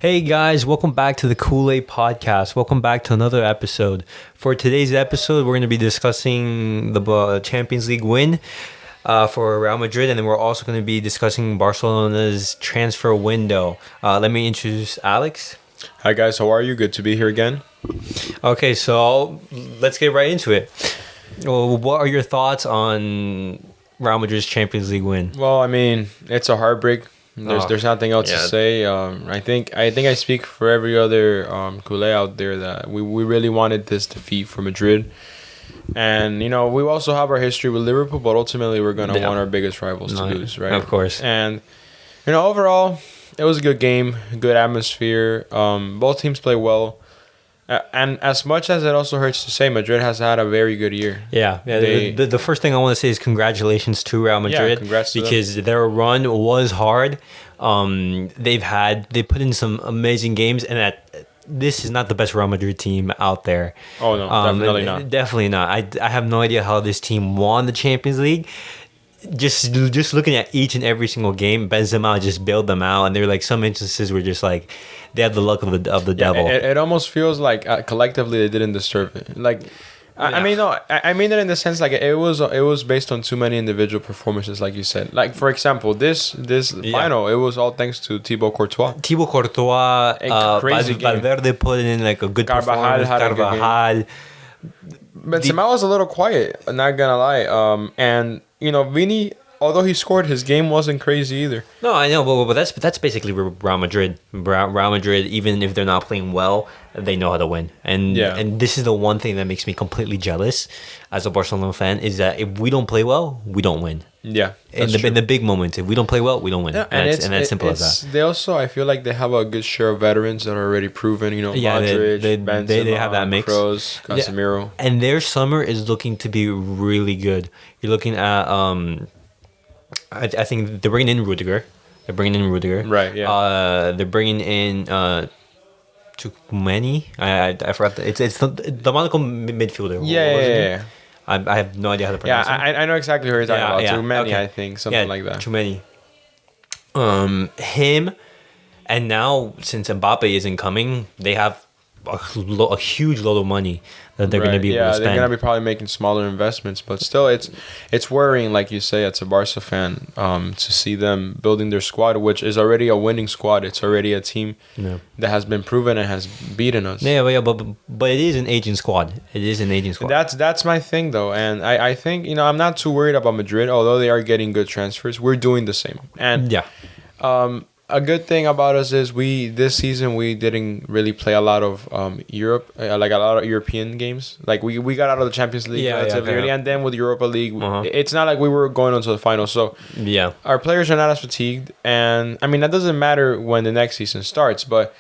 Hey guys, welcome back to the Kool-Aid Podcast. Welcome back to another episode. For today's episode, we're going to be discussing the Champions League win for Real Madrid, and then we're also going to be discussing Barcelona's transfer window. Let me introduce Alex. Hi guys, how are you? Good to be here again. Okay, so let's get right into it. Well, what are your thoughts on Real Madrid's Champions League win? Well, I mean, it's a heartbreak. There's nothing else to say. I think I speak for every other culé out there that we really wanted this defeat for Madrid. And, we also have our history with Liverpool, but ultimately we're going to want our biggest rivals to lose, right? Of course. And, overall, it was a good game, good atmosphere. Both teams play well. And as much as it also hurts to say, Madrid has had a very good year. Yeah. The first thing I want to say is congratulations to Real Madrid. Yeah, congrats to because them. Their run was hard. They put in some amazing games, and this is not the best Real Madrid team out there. Oh no, definitely not. Definitely not. I have no idea how this team won the Champions League. Just looking at each and every single game, Benzema just bailed them out, and there were like some instances where just like they had the luck of the devil. It almost feels like collectively they didn't deserve it. Like, I mean, no, I mean it in the sense like it was based on too many individual performances, like you said. Like for example, this final, it was all thanks to Thibaut Courtois. Crazy game. Valverde put in like a good performance. Carvajal. Benzema was a little quiet, not gonna lie. And Vini, although he scored, his game wasn't crazy either. No, I know, but that's basically Real Madrid. Real Madrid, even if they're not playing well, they know how to win. And this is the one thing that makes me completely jealous as a Barcelona fan is that if we don't play well, we don't win. Yeah, in the big moments, if we don't play well, we don't win. Yeah, and that's simple as that. They also, I feel like they have a good share of veterans that are already proven. Modric, Benzema, they have that mix. Kroos, Casemiro, and their summer is looking to be really good. You're looking at I think they're bringing in Rudiger. Right, yeah. They're bringing in Tchouaméni. I forgot. It's the Monaco midfielder. Yeah. I have no idea how to pronounce it. I know exactly who you're talking about. Tchouaméni, okay. I think. Something like that. Tchouaméni. Him, and now since Mbappe isn't coming, they have a huge load of money that they're going to be able to spend. They're going to be probably making smaller investments, but still, it's worrying, like you say, as a Barca fan, to see them building their squad, which is already a winning squad. It's already a team that has been proven and has beaten us. But it is an aging squad. That's my thing, though, and I think I'm not too worried about Madrid, although they are getting good transfers. We're doing the same, and a good thing about us is this season we didn't really play a lot of Europe, like a lot of European games. Like we got out of the Champions League relatively early, and then with Europa League, it's not like we were going on to the final. So our players are not as fatigued, and I mean that doesn't matter when the next season starts, but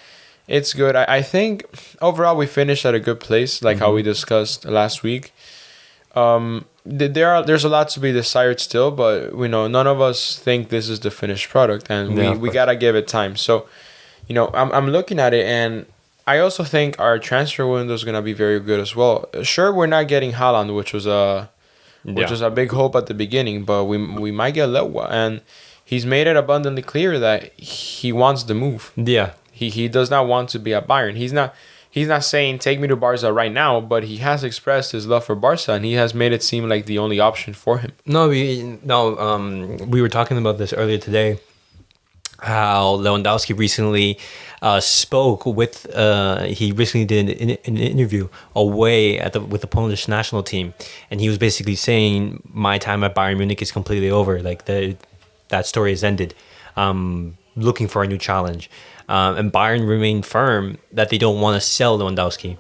it's good. I think overall we finished at a good place, like how we discussed last week. There's a lot to be desired still, but none of us think this is the finished product, and we gotta give it time. So, I'm looking at it, and I also think our transfer window is gonna be very good as well. Sure, we're not getting Haaland, which was a big hope at the beginning, but we might get Lewa, and he's made it abundantly clear that he wants the move. Yeah, he does not want to be at Bayern. He's not saying take me to Barca right now, but he has expressed his love for Barca, and he has made it seem like the only option for him. We were talking about this earlier today. How Lewandowski recently spoke with. He recently did an interview away with the Polish national team, and he was basically saying my time at Bayern Munich is completely over. Like that story has ended. Looking for a new challenge. And Bayern remained firm that they don't want to sell Lewandowski.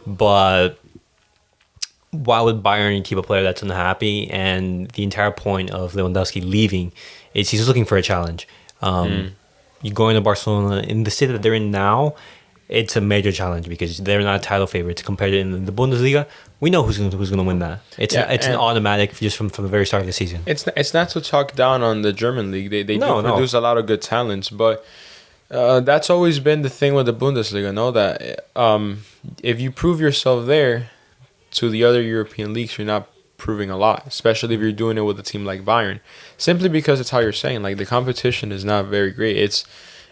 But why would Bayern keep a player that's unhappy? And the entire point of Lewandowski leaving is he's looking for a challenge. You go into Barcelona in the state that they're in now, it's a major challenge because they're not title favorites compared to in the Bundesliga. We know who's going to win that. It's an automatic just from the very start of the season. It's not to talk down on the German league. They produce a lot of good talents, but that's always been the thing with the Bundesliga. That if you prove yourself there to the other European leagues, you're not proving a lot, especially if you're doing it with a team like Bayern. Simply because it's how you're saying, like the competition is not very great.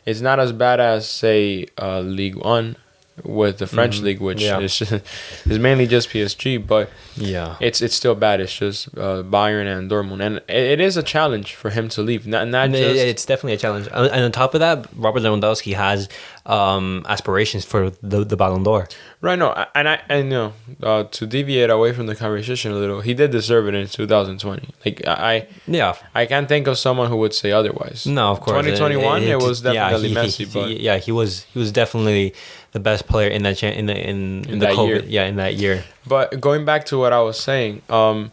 it's not as bad as say Ligue 1 with the French league, which is mainly just PSG, but it's still bad. It's just Bayern and Dortmund, and it is a challenge for him to leave. Not just it's definitely a challenge. And on top of that, Robert Lewandowski has aspirations for the Ballon d'Or. Right. No, and I know to deviate away from the conversation a little, he did deserve it in 2020. Like I can't think of someone who would say otherwise. No, of course. 2021, it was definitely Messi. But he was definitely the best player in that in the COVID year. In that year. But going back to what I was saying, and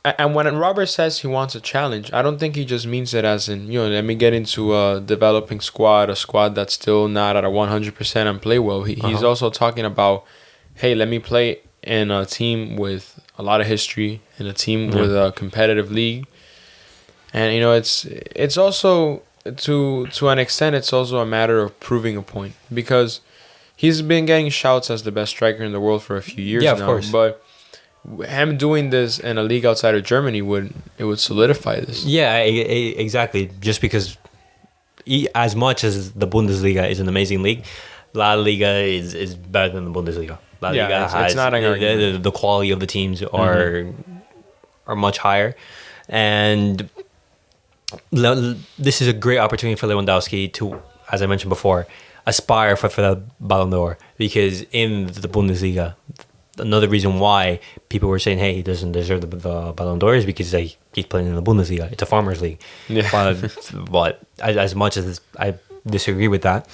and when Robert says he wants a challenge, I don't think he just means it as in, let me get into a developing squad, a squad that's still not at a 100% and play well. He's also talking about, hey, let me play in a team with a lot of history, in a team with a competitive league. And, it's also, to an extent, it's also a matter of proving a point. Because he's been getting shouts as the best striker in the world for a few years now. Of course. But him doing this in a league outside of Germany would solidify this. Yeah, exactly. Just because, as much as the Bundesliga is an amazing league, La Liga is better than the Bundesliga. La Liga has, it's not an argument. The quality of the teams are much higher, and this is a great opportunity for Lewandowski to, as I mentioned before, aspire for the Ballon d'Or, because in the Bundesliga, another reason why people were saying, hey, he doesn't deserve the Ballon d'Or is because he's playing in the Bundesliga. It's a farmers league. Yeah. But as much as I disagree with that,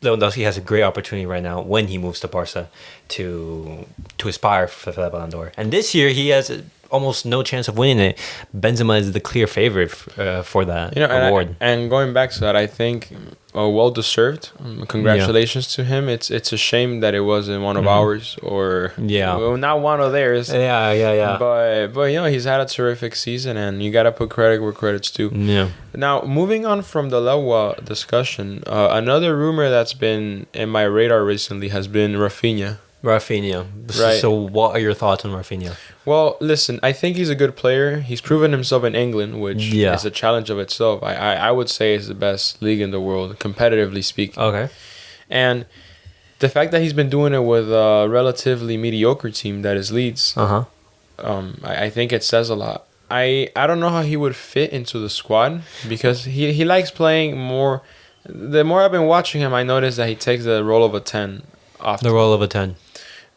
Lewandowski has a great opportunity right now when he moves to Barca to aspire for that Ballon d'Or. And this year he has almost no chance of winning it. Benzema is the clear favorite for that award. And going back to that, I think well deserved. Congratulations to him. It's a shame that it wasn't one of ours or not one of theirs. Yeah. But he's had a terrific season, and you gotta put credit where credit's due. Yeah. Now moving on from the Lewa discussion, another rumor that's been in my radar recently has been Rafinha. Right. So what are your thoughts on Rafinha? Well, listen, I think he's a good player. He's proven himself in England, which is a challenge of itself. I would say it's the best league in the world, competitively speaking. Okay. And the fact that he's been doing it with a relatively mediocre team that is Leeds, I think it says a lot. I don't know how he would fit into the squad, because he likes playing more. The more I've been watching him, I notice that he takes the role of a 10 often. The role of a 10.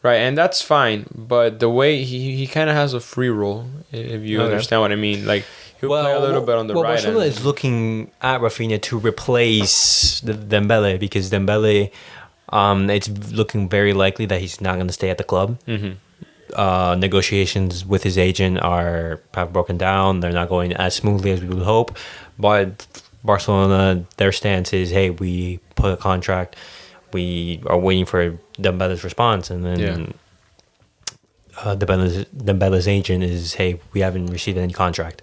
Right, and that's fine, but the way he kind of has a free role, if you understand what I mean. Like, he'll play a little bit on the right. Barcelona is looking at Rafinha to replace Dembele, because Dembele, it's looking very likely that he's not going to stay at the club. Negotiations with his agent have broken down. They're not going as smoothly as we would hope, but Barcelona, their stance is, hey, we put a contract. We are waiting for Dembele's response, and then Dembele's agent is, hey, we haven't received any contract.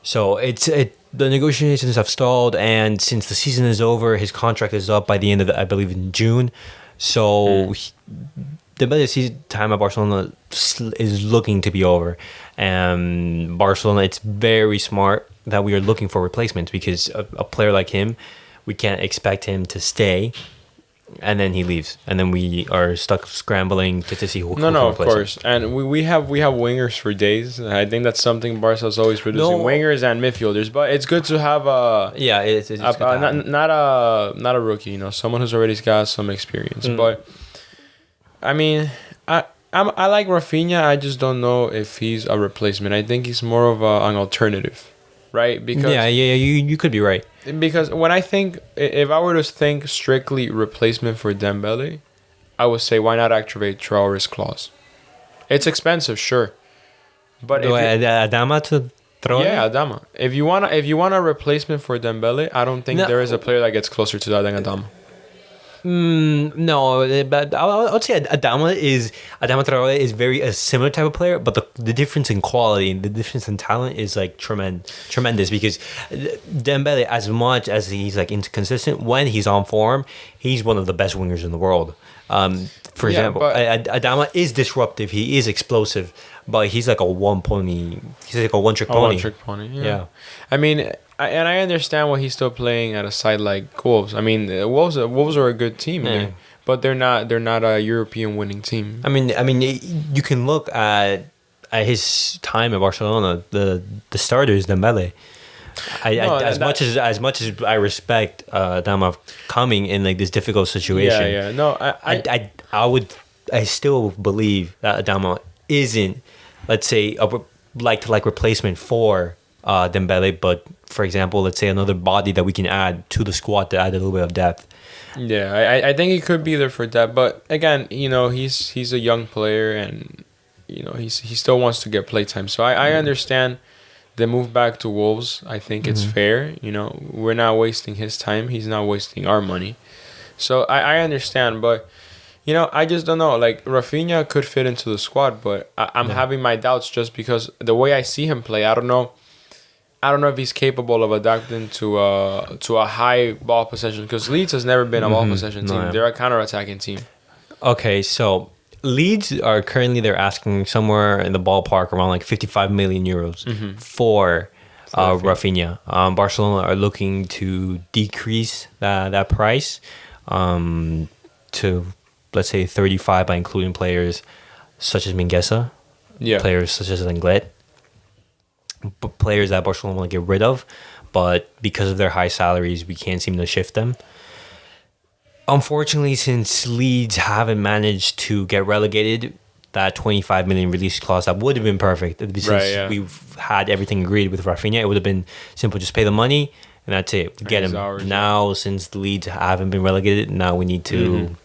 So the negotiations have stalled, and since the season is over, his contract is up by the end of I believe in June. So Dembele's season time at Barcelona is looking to be over, and Barcelona, it's very smart that we are looking for replacements, because a player like him, we can't expect him to stay. And then he leaves, and then we are stuck scrambling to see who. No, of course, and we have wingers for days. I think that's something Barca's always producing, wingers and midfielders. But it's good to have it's not a rookie, someone who's already got some experience. But I mean, I like Rafinha. I just don't know if he's a replacement. I think he's more of an alternative, right? Because you could be right. Because when if I were to think strictly replacement for Dembele, I would say, why not activate Traore's clause? It's expensive, sure, but Adama to Traore? Yeah, Adama. If you want a replacement for Dembele, I don't think there is a player that gets closer to that than Adama. No, but I would say Adama Traore is very a similar type of player, but the difference in quality and the difference in talent is like tremendous, because Dembele, as much as he's like inconsistent, when he's on form, he's one of the best wingers in the world. For example, Adama is disruptive, he is explosive, but he's like a one-trick pony. Yeah. I mean, I understand why he's still playing at a side like Wolves. I mean, Wolves are a good team, but they're not a European winning team. I mean, you can look at his time at Barcelona. The starters, Dembele. As much as I respect Dama coming in like this difficult situation. Yeah. No, I still believe that Adama isn't, let's say, a like replacement for Dembele, but for example, let's say another body that we can add to the squad to add a little bit of depth. Yeah, I think he could be there for depth, but again, he's a young player, and he still wants to get playtime. So I understand the move back to Wolves. I think it's fair. We're not wasting his time. He's not wasting our money. So I understand, but I just don't know. Like, Rafinha could fit into the squad, but I'm having my doubts just because the way I see him play, I don't know if he's capable of adapting to a high ball possession, because Leeds has never been a ball possession team. No. They're a counter-attacking team. Okay, so Leeds are currently, they're asking somewhere in the ballpark around like 55 million euros for Rafinha. Barcelona are looking to decrease that price to, let's say, 35 by including players such as Mingueza, players such as Lenglet, players that Barcelona want to get rid of, but because of their high salaries, we can't seem to shift them. Unfortunately, since Leeds haven't managed to get relegated, that 25 million release clause, that would have been perfect. Since we've had everything agreed with Rafinha, it would have been simple. Just pay the money, and that's it. Get him. Now, since the Leeds haven't been relegated, now we need to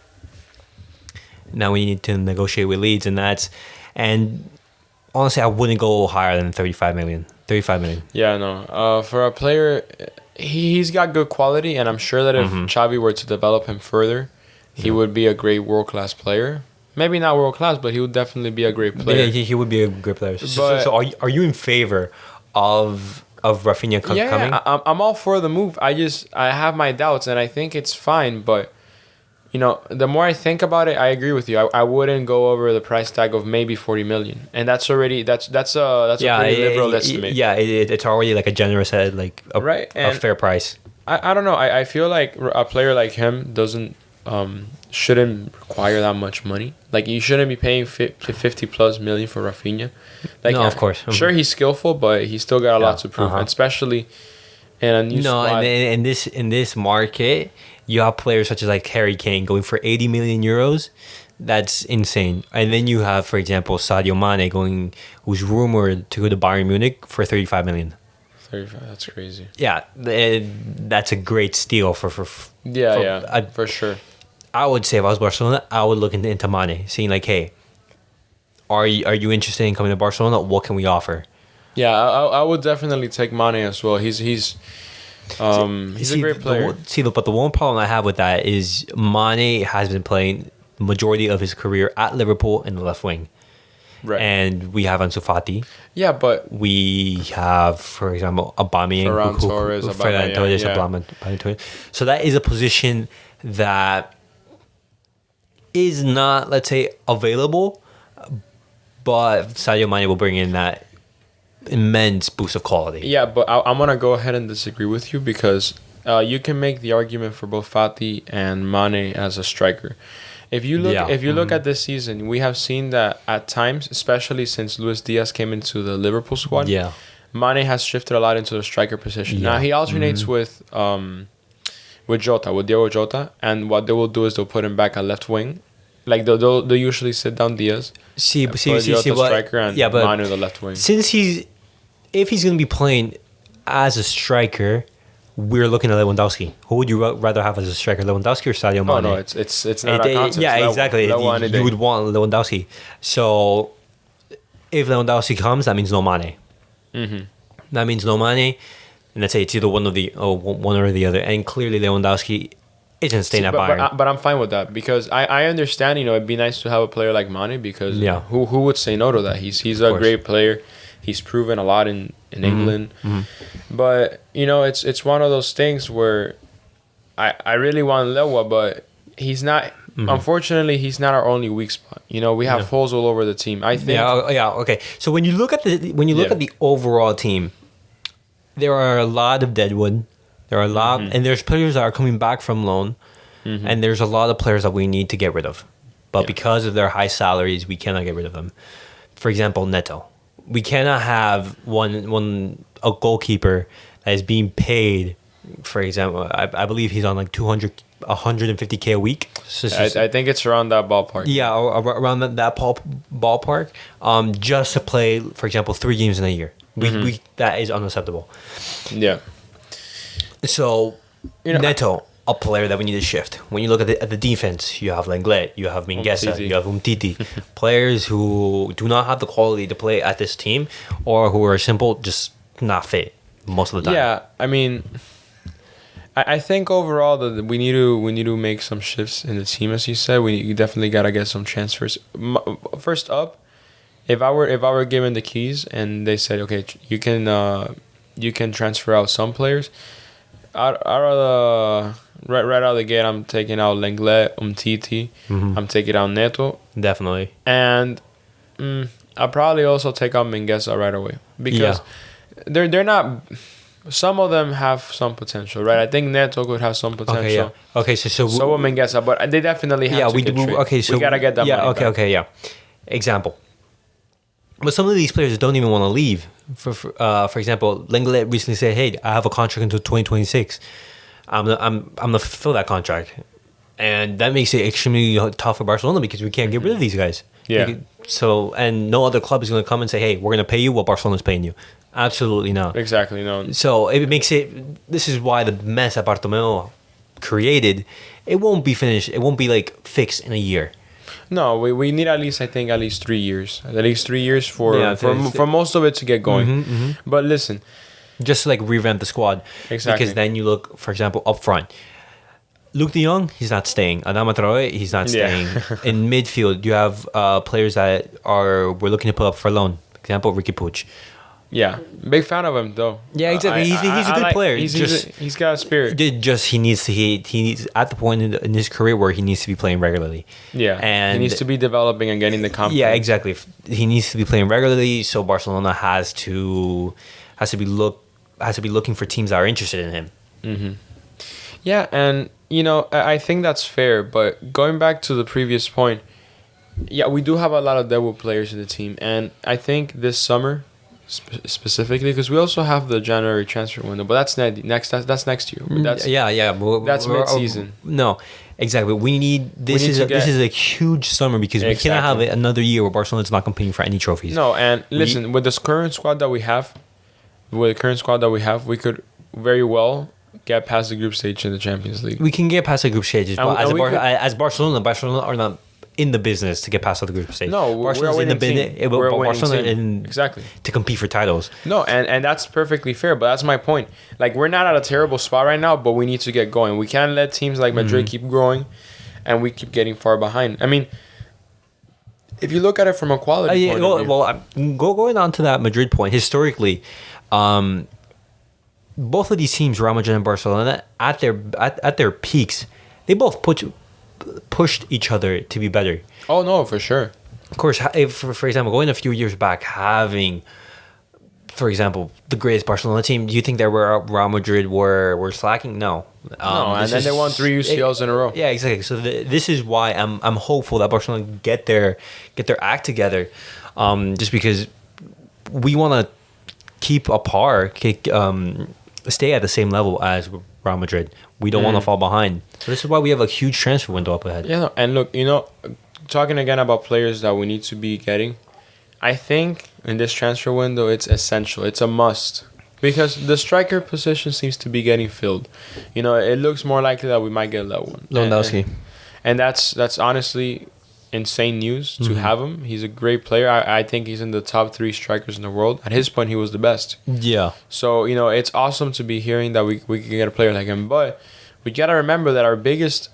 negotiate with Leeds, and honestly, I wouldn't go higher than 35 million. 35 million. Yeah, no. For a player, he's got good quality, and I'm sure that if Xavi were to develop him further, he would be a great world-class player. Maybe not world-class, but he would definitely be a great player. Yeah, he would be a great player. So are you in favor of Rafinha coming? Yeah, I'm all for the move. I have my doubts, and I think it's fine, but the more I think about it, I agree with you. I wouldn't go over the price tag of maybe 40 million, and that's a pretty liberal estimate. Yeah, it's already like a generous head, like a fair price. I don't know. I feel like a player like him shouldn't require that much money. Like, you shouldn't be paying 50 plus million for Rafinha. Like, no, of course. Sure, he's skillful, but he's still got a lot to prove, especially in a new squad. In this market, you have players such as like Harry Kane going for 80 million euros. That's insane. And then you have, for example, Sadio Mane who's rumored to go to Bayern Munich for 35 million. 35, that's crazy. Yeah, that's a great steal for sure. I would say if I was Barcelona, I would look into Mane, seeing like, hey, are you interested in coming to Barcelona? What can we offer? Yeah, I would definitely take Mane as well. He's a great player. But the one problem I have with that is Mane has been playing the majority of his career at Liverpool in the left wing. Right. And we have Ansu Fati. Yeah, but we have, for example, Aubameyang, Ferran Torres. So that is a position that is not, let's say, available, but Sadio Mane will bring in that immense boost of quality. Yeah, but I'm gonna go ahead and disagree with you, because you can make the argument for both Fati and Mane as a striker. If you look at this season, we have seen that at times, especially since Luis Diaz came into the Liverpool squad, Mane has shifted a lot into the striker position. Now he alternates with Diogo Jota, and what they will do is they'll put him back at left wing. Like, they'll usually sit down Diaz, striker, and Mane the left wing. If he's going to be playing as a striker, we're looking at Lewandowski. Who would you rather have as a striker, Lewandowski or Sadio Mane? Oh no, it's not a contest. Yeah, exactly. You would want Lewandowski. So if Lewandowski comes, that means no Mane. That means no Mane, and let's say it's either one or the other. And clearly Lewandowski isn't staying at Bayern. But I'm fine with that, because I understand. It'd be nice to have a player like Mane, because who would say no to that? He's a great player. He's proven a lot in England. But it's one of those things where I really want Lewa, but he's not. Unfortunately, he's not our only weak spot. We have holes all over the team. I think. Okay. So when you look at the overall team, there are a lot of deadwood. There are a lot, and there's players that are coming back from loan, and there's a lot of players that we need to get rid of. But because of their high salaries, we cannot get rid of them. For example, Neto. We cannot have a goalkeeper that is being paid. For example, I believe he's on like 150K a week. So I think it's around that ballpark. Yeah, around that ballpark. Just to play, for example, 3 games in a year. That is unacceptable. Yeah. So, Neto, a player that we need to shift. When you look at the defense, you have Lenglet, you have Mingueza, you have Umtiti. Players who do not have the quality to play at this team or who are just not fit most of the time. Yeah, I mean, I think overall that we need to make some shifts in the team, as you said. We definitely gotta get some transfers. First up, if I were given the keys and they said, okay, you can transfer out some players, right out of the gate, I'm taking out Lenglet, Umtiti. I'm taking out Neto. Definitely. And I'll probably also take out Mingueza right away because they're not. Some of them have some potential, right? I think Neto could have some potential. Okay, so will Mingueza, but they definitely have to get traded. Okay, so we gotta get that money back. Okay. Example. But some of these players don't even want to leave. For example, Lenglet recently said, "Hey, I have a contract until 2026. I'm gonna fulfill that contract," and that makes it extremely tough for Barcelona because we can't get rid of these guys. Yeah. So and no other club is gonna come and say, "Hey, we're gonna pay you what Barcelona's paying you." Absolutely not. Exactly, no. So it makes it. This is why the mess that Bartomeu created, it won't be finished. It won't be like fixed in a year. No, we need at least 3 years. At least 3 years for most of it to get going. But listen, just to like revamp the squad. Exactly. Because then you look, for example, up front. Luke De Jong, he's not staying. Adama Traoré, he's not staying. In midfield, you have players that we're looking to put up for loan. For example, Ricky Puig. Yeah, big fan of him though. Yeah, exactly. He's a good player. He's got a spirit. He needs at the point in his career where he needs to be playing regularly. Yeah, and he needs to be developing and getting the confidence. Yeah, exactly. He needs to be playing regularly. So Barcelona has to be looking for teams that are interested in him. Yeah, and I think that's fair. But going back to the previous point, yeah, we do have a lot of deadwood players in the team, and I think this summer. Specifically, because we also have the January transfer window, but that's next. That's next year. That's that's mid-season. No, exactly. We need this is a huge summer because we cannot have another year where Barcelona's not competing for any trophies. No, and listen, with this current squad that we have, we could very well get past the group stage in the Champions League. We can get past the group stages, but as Barcelona are not in the business to get past the group stage. No, Barcelona's in the business. Barcelona exactly to compete for titles. No, and that's perfectly fair. But that's my point. Like, we're not at a terrible spot right now, but we need to get going. We can't let teams like Madrid keep growing, and we keep getting far behind. I mean, if you look at it from a quality point of view. Going on to that Madrid point, historically, both of these teams, Real Madrid and Barcelona, at their peaks, they both pushed each other to be better. Oh no, for sure. Of course, for example, going a few years back, having, for example, the greatest Barcelona team, do you think that Real Madrid were slacking? No. And then they won 3 UCLs in a row. Yeah, exactly. So this is why I'm hopeful that Barcelona get their act together, just because we want to keep a par, stay at the same level as Real Madrid. We don't want to fall behind. So this is why we have a huge transfer window up ahead. Yeah, and look, talking again about players that we need to be getting, I think in this transfer window it's essential. It's a must. Because the striker position seems to be getting filled. It looks more likely that we might get Lewandowski. And that's honestly insane news to have him. He's a great player. I think he's in the top 3 strikers in the world. At his point, he was the best. Yeah. So, it's awesome to be hearing that we can get a player like him. But we got to remember that our biggest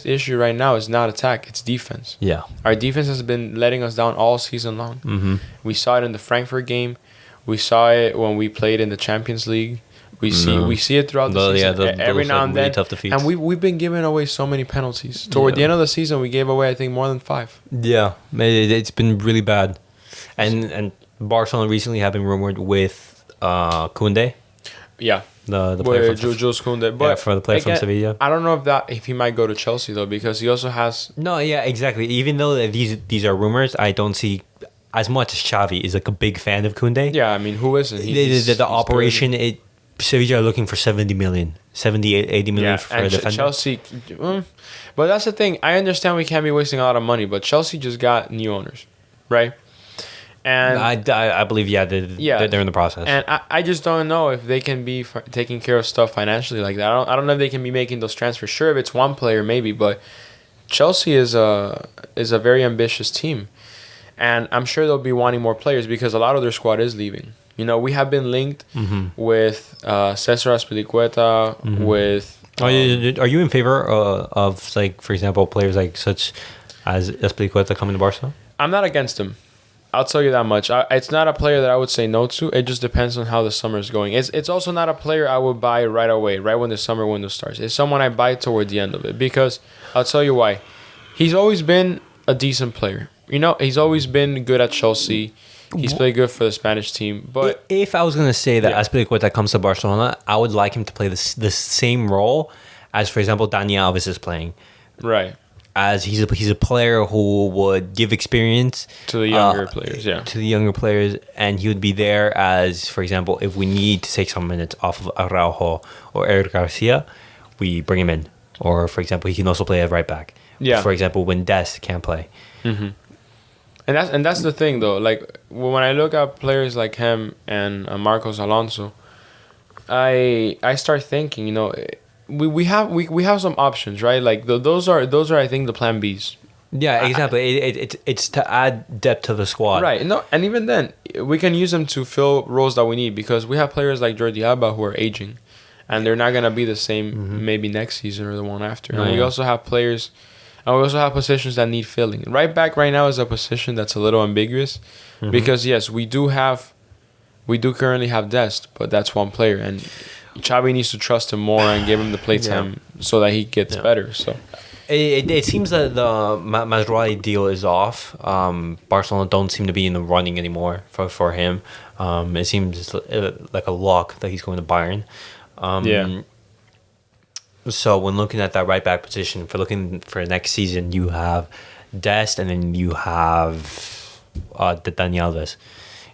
issue right now is not attack, it's defense. Yeah. Our defense has been letting us down all season long. We saw it in the Frankfurt game. We saw it when we played in the Champions League. We see it throughout the season. Every now and then. Tough defeats. And we've been giving away so many penalties. Toward the end of the season, we gave away, I think, more than 5. Yeah, it's been really bad. And Barcelona recently have been rumored with Koundé. Yeah. The player from Jules Koundé. But for the player from Sevilla. I don't know if he might go to Chelsea though, because he also has. No, yeah, exactly. Even though these are rumors, I don't see as much as Xavi is like a big fan of Koundé. Yeah, I mean, who isn't? The operation, Sevilla are looking for 70 million, 70, 80 million for a defender. Chelsea, but that's the thing. I understand we can't be wasting a lot of money, but Chelsea just got new owners, right? And I believe, they're in the process. And I just don't know if they can be taking care of stuff financially like that. I don't know if they can be making those transfers. Sure, if it's one player, maybe, but Chelsea is a very ambitious team. And I'm sure they'll be wanting more players because a lot of their squad is leaving. You know, we have been linked with Cesar Azpilicueta, with... are you in favor of, like, for example, players like such as Azpilicueta coming to Barca? I'm not against him. I'll tell you that much. It's not a player that I would say no to. It just depends on how the summer is going. It's also not a player I would buy right away, right when the summer window starts. It's someone I buy toward the end of it because I'll tell you why. He's always been a decent player. You know, he's always been good at Chelsea. He's played good for the Spanish team. But if I was going to say that Azpilicueta comes to Barcelona, I would like him to play the same role as, for example, Dani Alves is playing. Right. As he's a player who would give experience to the younger players, and he would be there as, for example, if we need to take some minutes off of Araujo or Eric Garcia, we bring him in. Or, for example, he can also play at right back. Yeah. For example, when Dest can't play. Mm-hmm. And that's the thing though. Like when I look at players like him and Marcos Alonso, I start thinking, you know, we have some options, right? Like those are I think the plan Bs. Yeah, exactly. It's to add depth to the squad, right? No, and even then we can use them to fill roles that we need because we have players like Jordi Alba who are aging, and they're not gonna be the same maybe next season or the one after. And we also have players. And we also have positions that need filling. Right back right now is a position that's a little ambiguous because, yes, we do currently have Dest, but that's one player. And Xavi needs to trust him more and give him the playtime so that he gets better. So It seems that the Mazraoui deal is off. Barcelona don't seem to be in the running anymore for him. It seems like a lock that he's going to Bayern. So when looking at that right back position, looking for next season, you have Dest and then you have the Dani Alves.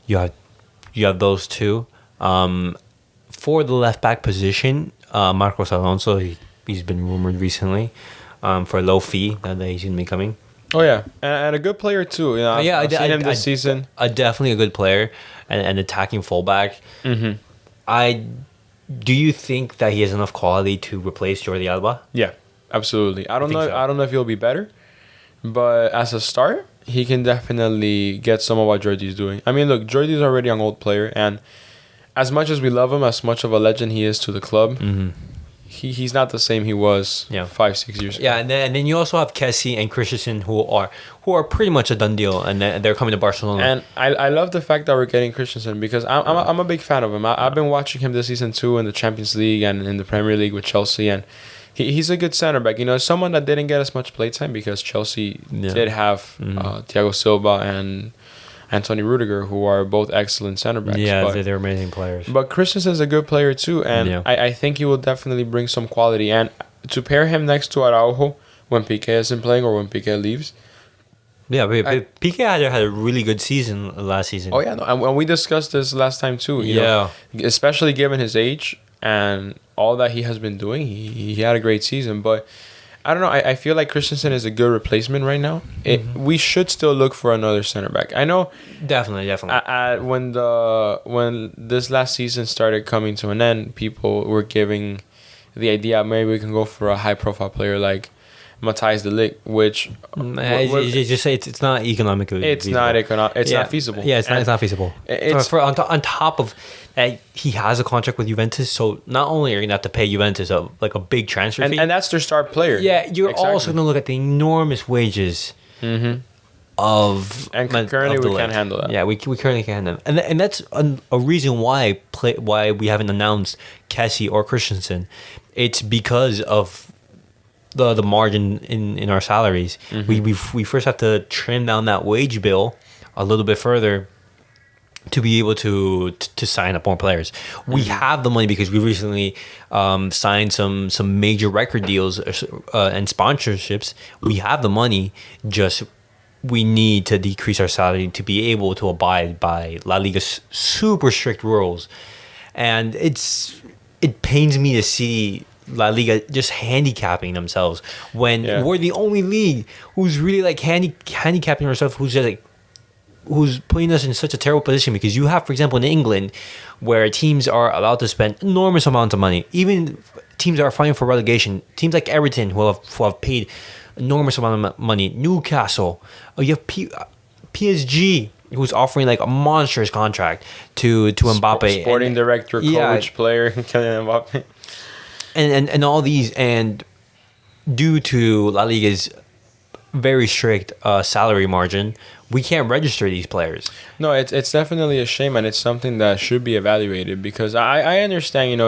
You have those two. For the left back position, Marcos Alonso, he's been rumored recently for a low fee that he's going to be coming. Oh yeah, and a good player too. You know, I've seen him this season. Definitely a good player and attacking fullback. Do you think that he has enough quality to replace Jordi Alba? Yeah, absolutely. I don't know. So. I don't know if he'll be better, but as a start, he can definitely get some of what Jordi's doing. I mean, look, Jordi's already an old player, and as much as we love him, as much of a legend he is to the club, he's not the same he was 5-6 years ago. Yeah, and then you also have Kessie and Christensen who are pretty much a done deal, and they're coming to Barcelona. And I love the fact that we're getting Christensen because I'm a big fan of him. I've been watching him this season too in the Champions League and in the Premier League with Chelsea, and he's a good center back. You know, someone that didn't get as much playtime because Chelsea did have Thiago Silva and Anthony Rudiger, who are both excellent center backs. Yeah, they're amazing players. But Christensen's a good player too, and I think he will definitely bring some quality. And to pair him next to Araujo when Piqué isn't playing or when Piqué leaves. Yeah, Piqué had a really good season last season. Oh yeah, no, and we discussed this last time too. You know, especially given his age and all that he has been doing, he had a great season. But I don't know. I feel like Christensen is a good replacement right now. We should still look for another center back. I know. Definitely. When this last season started coming to an end, people were giving the idea maybe we can go for a high profile player like Matthijs de Ligt, which just say it's not economically. It's feasible. It's not feasible. Yeah, it's not feasible. It's on top of that, he has a contract with Juventus, so not only are you gonna have to pay Juventus a big transfer fee, and that's their star player. Yeah, you're also gonna look at the enormous wages of currently we can't handle that. Yeah, we currently can't handle that. And that's a reason why we haven't announced Kessie or Christensen. It's because of the margin in our salaries. We first have to trim down that wage bill a little bit further to be able to sign up more players. We have the money because we recently signed some major record deals and sponsorships. We have the money, just we need to decrease our salary to be able to abide by La Liga's super strict rules. And it pains me to see La Liga just handicapping themselves when we're the only league who's really like handicapping ourselves, who's just like who's putting us in such a terrible position. Because you have, for example, in England, where teams are allowed to spend enormous amounts of money, even teams that are fighting for relegation, teams like Everton who have paid enormous amount of money, Newcastle, you have PSG who's offering like a monstrous contract to Mbappe, sporting director, coach, player, Kylian Mbappe, and all these, and due to La Liga's very strict salary margin, we can't register these players. No, it's definitely a shame, and it's something that should be evaluated, because I understand,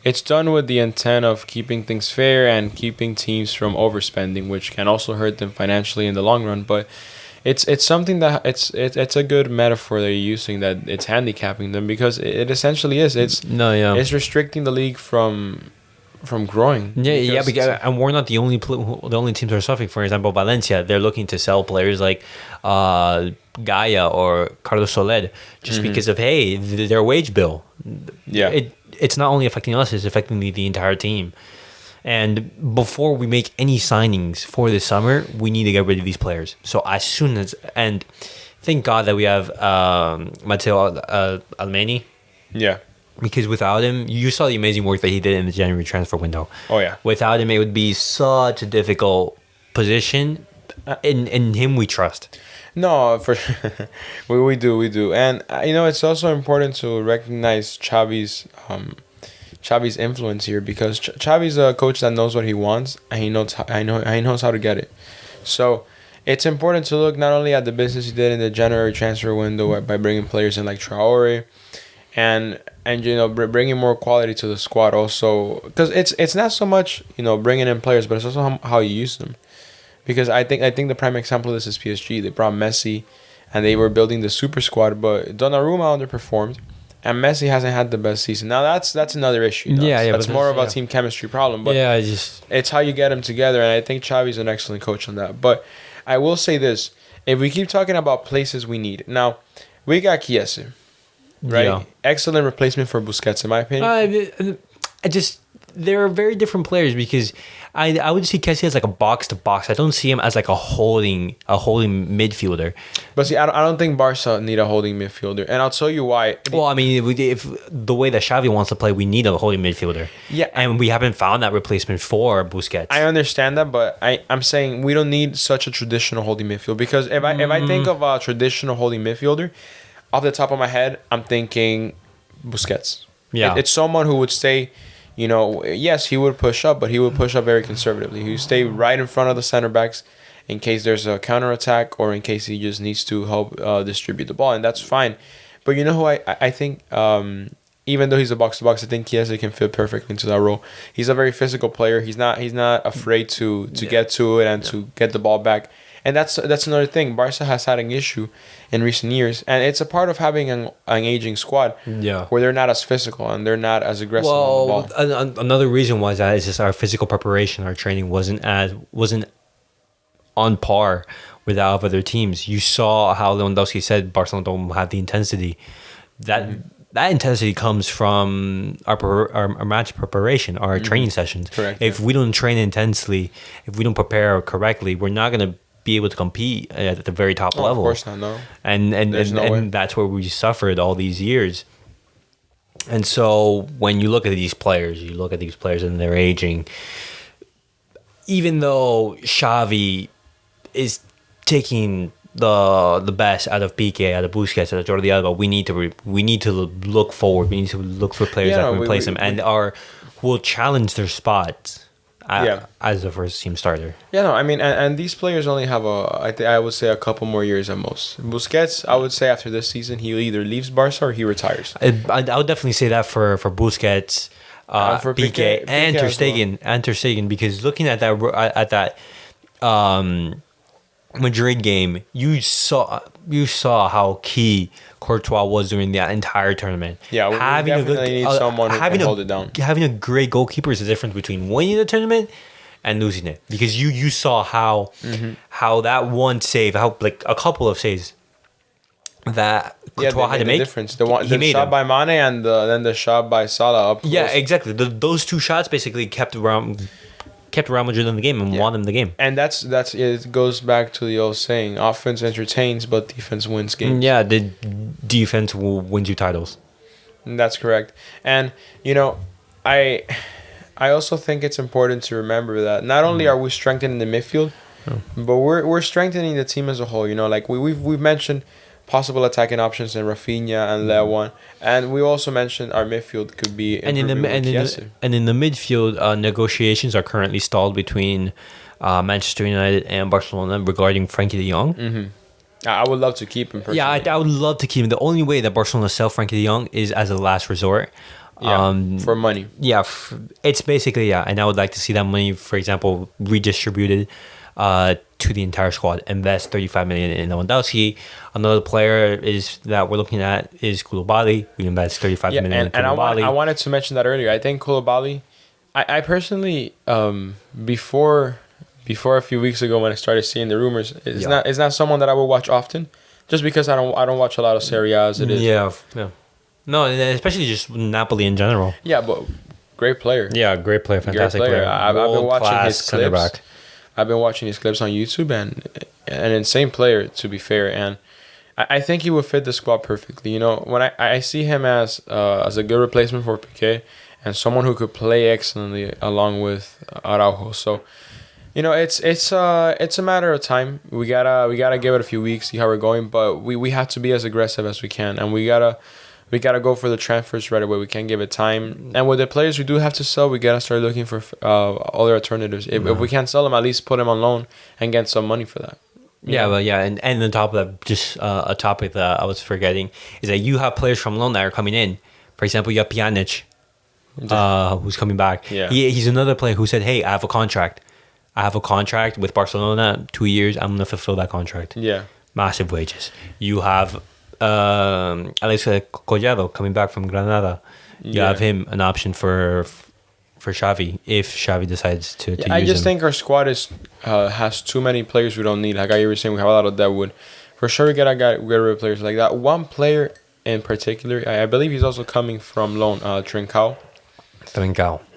it's done with the intent of keeping things fair and keeping teams from overspending, which can also hurt them financially in the long run. But it's something that it's a good metaphor that you're using, that it's handicapping them, because it essentially is. It's restricting the league from growing. Because, and we're not the only teams that are suffering. For example, Valencia, they're looking to sell players like Gaia or Carlos Soler just because of their wage bill. It's not only affecting us; it's affecting the entire team. And before we make any signings for this summer, we need to get rid of these players. So as soon as, and thank God that we have Matteo Almeni. Yeah. Because without him, you saw the amazing work that he did in the January transfer window. Oh, yeah. Without him, it would be such a difficult position. In him, we trust. No, for sure. we do. And, it's also important to recognize Xavi's influence here, because Xavi's a coach that knows what he wants, and he knows how to get it. So it's important to look not only at the business he did in the January transfer window by bringing players in like Traore, and bringing more quality to the squad also, because it's not so much bringing in players, but it's also how you use them. Because I think the prime example of this is PSG. They brought Messi, and they were building the super squad, but Donnarumma underperformed, and Messi hasn't had the best season. Now that's another issue. That's more of a team chemistry problem. But it's how you get them together, and I think Xavi's an excellent coach on that. But I will say this: if we keep talking about places we need, now we got Chiesa. Right, excellent replacement for Busquets, in my opinion. They're very different players, because I would see Kessie as like a box to box. I don't see him as like a holding midfielder. But see, I don't think Barca need a holding midfielder, and I'll tell you why. Well, I mean, if the way that Xavi wants to play, we need a holding midfielder. Yeah, and we haven't found that replacement for Busquets. I understand that, but I'm saying we don't need such a traditional holding midfielder, because if I think of a traditional holding midfielder, off the top of my head, I'm thinking Busquets. Yeah, it's someone who would stay. Yes, he would push up, but he would push up very conservatively. He would stay right in front of the center backs in case there's a counterattack, or in case he just needs to help distribute the ball, and that's fine. But you know who I think, even though he's a box-to-box, I think Chiesa can fit perfectly into that role. He's a very physical player. He's not afraid to get to it and to get the ball back. And that's another thing. Barca has had an issue in recent years, and it's a part of having an aging squad where they're not as physical and they're not as aggressive on the ball. Another reason why that is just our physical preparation, our training wasn't on par with that of other teams. You saw how Lewandowski said Barcelona don't have the intensity. That intensity comes from our match preparation, our training sessions. Correct. If we don't train intensely, if we don't prepare correctly, we're not going to be able to compete at the very top level. Of course not, no. And that's where we suffered all these years. And so when you look at these players, and they're aging. Even though Xavi is taking the best out of Piqué, out of Busquets, out of Jordi Alba, we need to look forward. We need to look for players that can replace them and will challenge their spots. As the first team starter. Yeah, no, I mean, and these players only have I would say a couple more years at most. Busquets, I would say after this season, he either leaves Barca or he retires. I would definitely say that for Busquets, for Piqué, and Ter Stegen, because looking at that Madrid game, you saw how key Courtois was during that entire tournament. Yeah, we definitely need someone who can hold it down. Having a great goalkeeper is the difference between winning the tournament and losing it, because you saw how that one save, how like a couple of saves that Courtois had to make. Difference. The shot by Mane and then the shot by Salah up close. Yeah, exactly. Those two shots basically kept Real Madrid in the game and won them the game. And that's it goes back to the old saying: offense entertains, but defense wins games. Yeah, the defense will win you titles. And that's correct. And I also think it's important to remember that not only are we strengthening the midfield, but we're strengthening the team as a whole. Like we've mentioned possible attacking options in Rafinha and Lewan, and we also mentioned our midfield could be and in the midfield, negotiations are currently stalled between Manchester United and Barcelona regarding Frankie de Jong. Mm-hmm. I would love to keep him personally. Yeah, I would love to keep him. The only way that Barcelona sell Frankie de Jong is as a last resort. For money. Yeah, it's basically, and I would like to see that money, for example, redistributed to the entire squad. Invest 35 million in Lewandowski. Another player that we're looking at is Koulibaly. We invest 35 million in Koulibaly. And I wanted to mention that earlier. I think Koulibaly, I personally, before a few weeks ago when I started seeing the rumors, it's not someone that I would watch often, just because I don't watch a lot of Serie A as it is. Yeah. No, especially just Napoli in general. Yeah, but great player. Yeah, great player, fantastic player. I've been watching his clips. I've been watching his clips on YouTube, and an insane player, to be fair. And I think he would fit the squad perfectly. When I see him as a good replacement for Piqué and someone who could play excellently along with Araujo. So, it's a matter of time. We gotta give it a few weeks, see how we're going. But we have to be as aggressive as we can, and we gotta go for the transfers right away. We can't give it time. And with the players we do have to sell, we gotta start looking for other alternatives. If we can't sell them, at least put them on loan and get some money for that. And on top of that, just a topic that I was forgetting is that you have players from loan that are coming in. For example, you have Pjanic, who's coming back. Yeah. He's another player who said, "Hey, I have a contract with Barcelona, 2 years. I'm gonna fulfill that contract." Yeah. Massive wages. You have Alex Collado coming back from Granada. You have him an option for Xavi if Xavi decides to use him. I just think our squad has too many players we don't need. Like you were saying, we have a lot of deadwood. For sure, we gotta get rid of players like that. One player in particular, I believe he's also coming from loan, Trincao.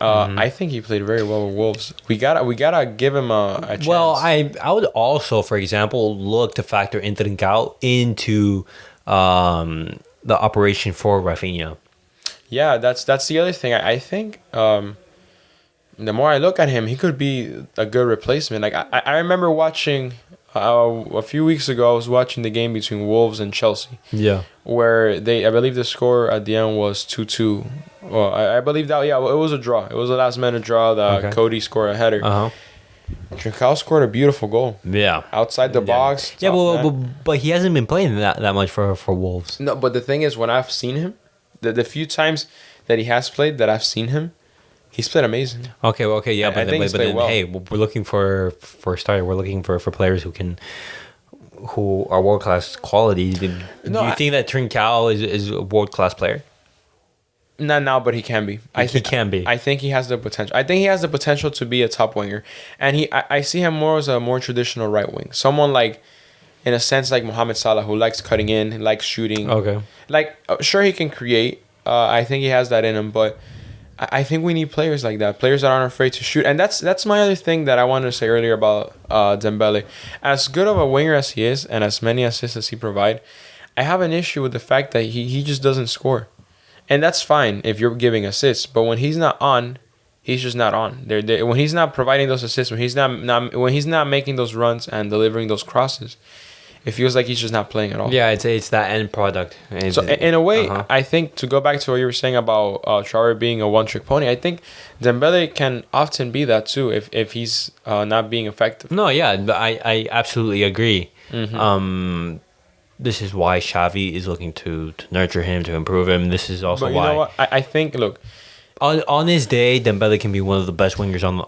I think he played very well with Wolves. We gotta give him a chance. Well, I would also, for example, look to factor in Trincao into the operation for Rafinha. Yeah, that's the other thing. I think the more I look at him, he could be a good replacement. Like I remember watching a few weeks ago, I was watching the game between Wolves and Chelsea. Yeah. Where I believe the score at the end was 2-2. Well, I believe that, it was a draw. It was a last minute draw that Cody scored a header. Trincao scored a beautiful goal. Yeah. Outside the box. Yeah, but he hasn't been playing that much for Wolves. No, but the thing is, when I've seen him, the few times that he has played that I've seen him, he's played amazing. Okay, yeah, but then well. Hey, we're looking for a starter. We're looking for players who are world class quality. Do you think that Trincao is a world class player? Not now, but he can be. He can be. I think he has the potential. I think he has the potential to be a top winger, and I see him more as a more traditional right wing. Someone like, in a sense, like Mohamed Salah, who likes cutting in, likes shooting. Okay. Like, sure, he can create. I think he has that in him, but I think we need players like that. Players that aren't afraid to shoot, and that's my other thing that I wanted to say earlier about Dembele. As good of a winger as he is, and as many assists as he provides, I have an issue with the fact that he just doesn't score. And that's fine if you're giving assists, but when he's not on, he's just not on. When he's not providing those assists, when he's not making those runs and delivering those crosses, it feels like he's just not playing at all. Yeah, it's that end product. So in a way, I think, to go back to what you were saying about Traore being a one-trick pony, I think Dembele can often be that too if he's not being effective. No, yeah, I absolutely agree. Mm-hmm. This is why Xavi is looking to nurture him, to improve him. This is also why. But you know what? I think, look, on his day, Dembele can be one of the best wingers on the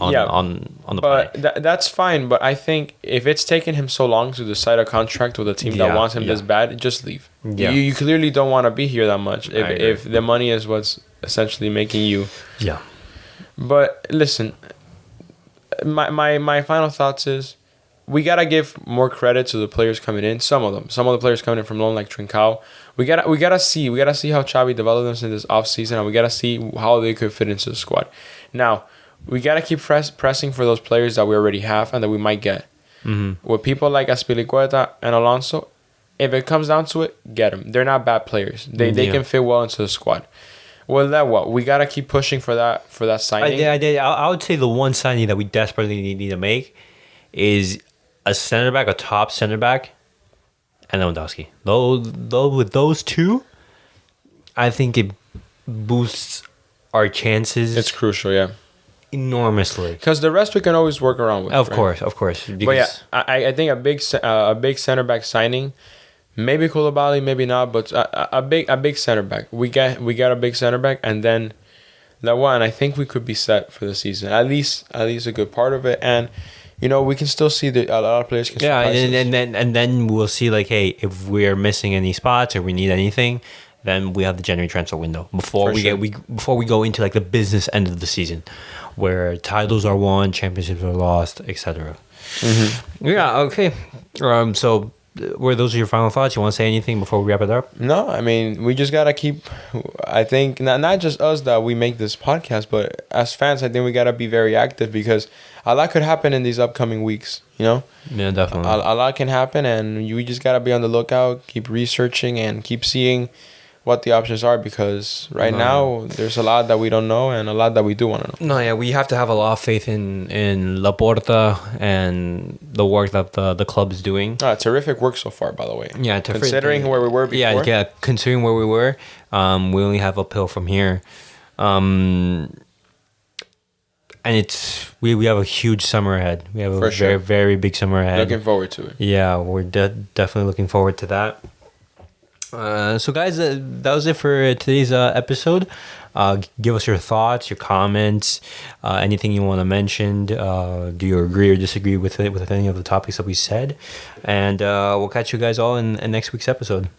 planet. But that's fine. But I think if it's taken him so long to decide a contract with a team that wants him this bad, just leave. Yeah. You clearly don't want to be here that much if the money is what's essentially making you. Yeah. But listen, my final thoughts is we gotta give more credit to the players coming in. Some of the players coming in from loan like Trincao. We gotta see how Xavi develops them in this offseason, and we gotta see how they could fit into the squad. Now, we gotta keep pressing for those players that we already have and that we might get. Mm-hmm. With people like Azpilicueta and Alonso, if it comes down to it, get them. They're not bad players. They can fit well into the squad. Well, that what we gotta keep pushing for that signing. I would say the one signing that we desperately need to make is a center back, a top center back, and Lewandowski. Though with those two, I think it boosts our chances. It's crucial, yeah, enormously. Because the rest we can always work around with. Of course. Because, but yeah, I think a big center back signing. Maybe Koulibaly, maybe not, but a big center back. We got a big center back, and then that one. I think we could be set for the season. At least a good part of it, and we can still see a lot of players can. Yeah, and then we'll see like, hey, if we're missing any spots or we need anything, then we have the January transfer window before we go into like the business end of the season, where titles are won, championships are lost, etc. Mm-hmm. Yeah. Okay. So. Were those your final thoughts? You want to say anything before we wrap it up? No, I mean, we just got to keep, I think, not just us that we make this podcast, but as fans, I think we got to be very active because a lot could happen in these upcoming weeks, Yeah, definitely. A lot can happen, and we just got to be on the lookout, keep researching, and keep seeing what the options are, because now there's a lot that we don't know and a lot that we do want to know. No, yeah, we have to have a lot of faith in Laporta and the work that the club is doing. Terrific work so far, by the way. Yeah, considering where we were before. Yeah, considering where we were, we only have uphill from here. And we have a huge summer ahead. We have a very, very big summer ahead. Looking forward to it. Yeah, we're definitely looking forward to that. So guys, that was it for today's episode. Give us your thoughts, your comments, anything you want to mention. Do you agree or disagree with any of the topics that we said? And we'll catch you guys all in next week's episode.